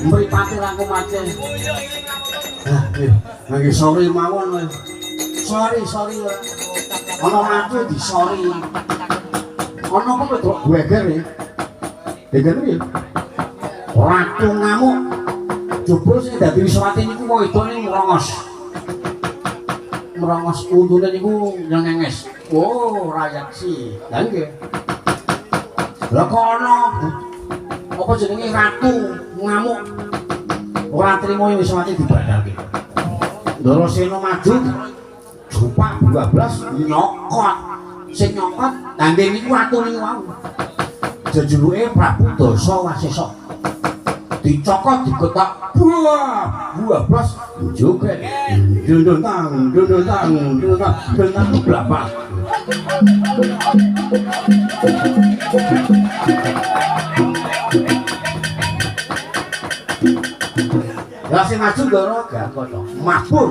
mripate aku mate. Nggih sorry mawon kowe. Sorry. Ana mate di sorry. Ana apa wedok geger ya? Geger ya? Ratu ngamuk. Jebul sing dadi wiswati niku wedone merongos untune niku nyengenges. Oh, rayaksi. Lah nggih. Lah kono apa jenenge ratu ngamuk. Ora trimo wiswati dibadalke. Ndara Sena maju jupak 12 nyokot. Sing nyokot nangge niku ratu niku wau. Jejuluke Prabu Dasa Wasesa. Dicokot digetak buah joget dundang blabak. Lah sing maju Ndara Gakono mabur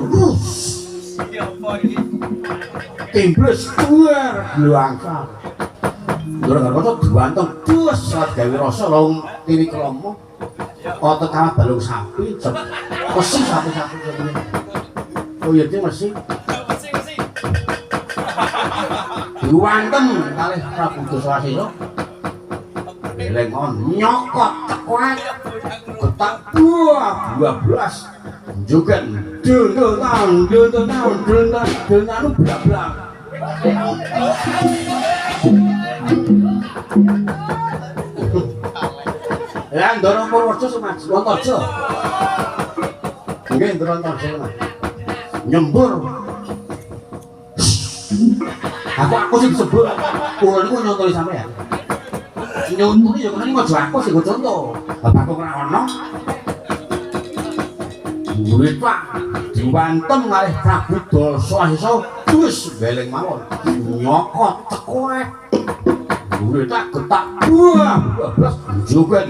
timbles keluar luangkar. Ndara Gakono diwantung dus gawe rasa lawung tiri kromo. Otot kalah balung sapi, mesi sapi-sapi ngene. Oh iya iki mesi. Diwantem kalih Prabu Dasa Wasesa. Lengon nyokot tekwek. Getak 12. Joget dundang blak-blak. Lah Ndara Purworejo Mas Wontojo. Nggih Ndara Wontojo Mas. Nyembur. Aku sing sebul. Kulo niku nyontoni sampean. Nyontoni ya kene aja aku sing contoh. Bapakku ora ono. Murid Pak diwantem kalih Prabu Dasa Wasesa wis beleng mawon. Nyokot tekwek. Murid tak getak belas joget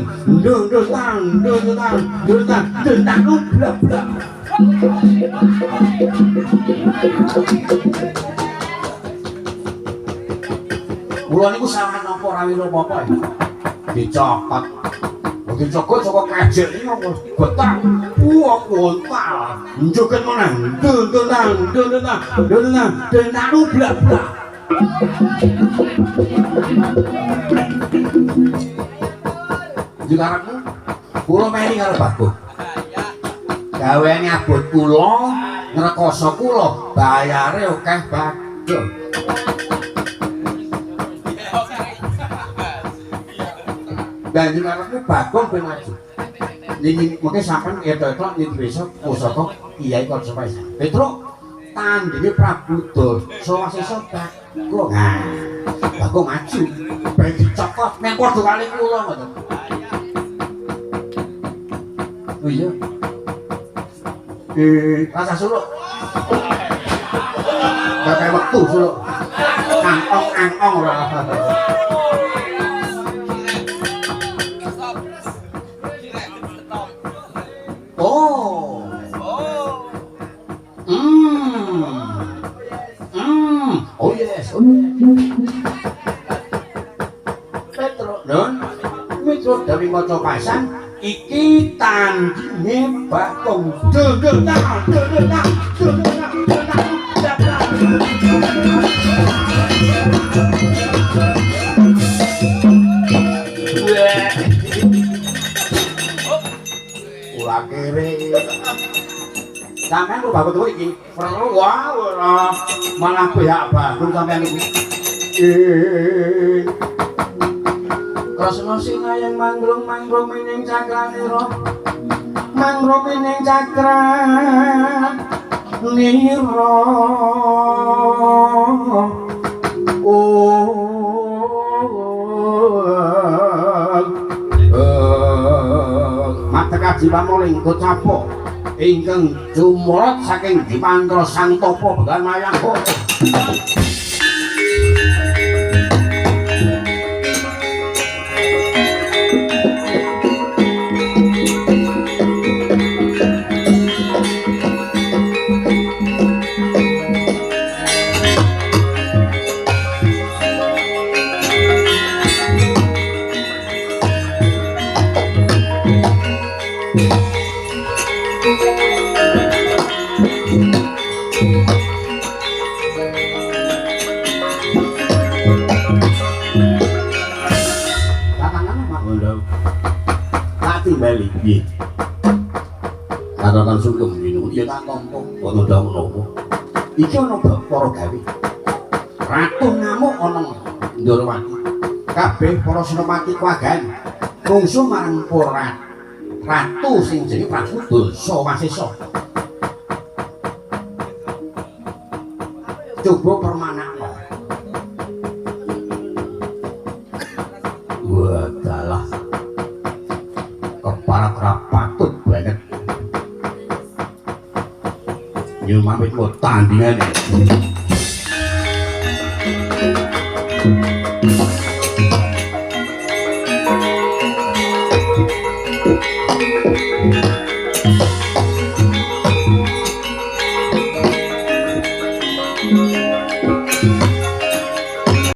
dundang blak-blak. Kula niku sampeyan napa rawuh apa-apa ya. Dicokot. Dicokot saka kajek iki getak kontal. Joget meneh dundang blak-blak. Jugarakmu kula meni karo Bagus. Gaweane abot kula, ngrekoso kula, bayare akeh Bagus. Dan jugarakmu Bagus ben maju. Niki mengke sampean etok-etok niki besok pusaka Kyai Konservasi. Petruk tandinge Prabu Dasa Wasesa Bagus. Nah, Bagus maju. Ben dicokot nek padha kali kula ngoten. Oh iya. Rasa suluk. Kayak wektu suluk. Angong ora. Oh. Oh yes. Petro, Don. Mitro dari maca pasang iki tandinge Bagong. Dundang. Ula kere. Sampeyan kok Bagus tuwa iki. Perlu wah malah pihak Bagong sampeyan iki. Krasna Sinayang mangrung mining cakranira. Mangrung mining cakranira. Matekaji pamuling kocapok ingkang jumrot saking Dimantra Sang Tapa Began Mayangko. Bali piye? Katakan sugeng minum ya tak tampa ana damu napa. Iki ana para gawe. Ratu ngamuk ana Ndorowati. Kabeh para senopati kuwagan bungsu marang para ratu sing jenenge Prabu Darsawasesa. Coba permanakno. Wadalah kepala kerapatut banget nyumamit mau tandingan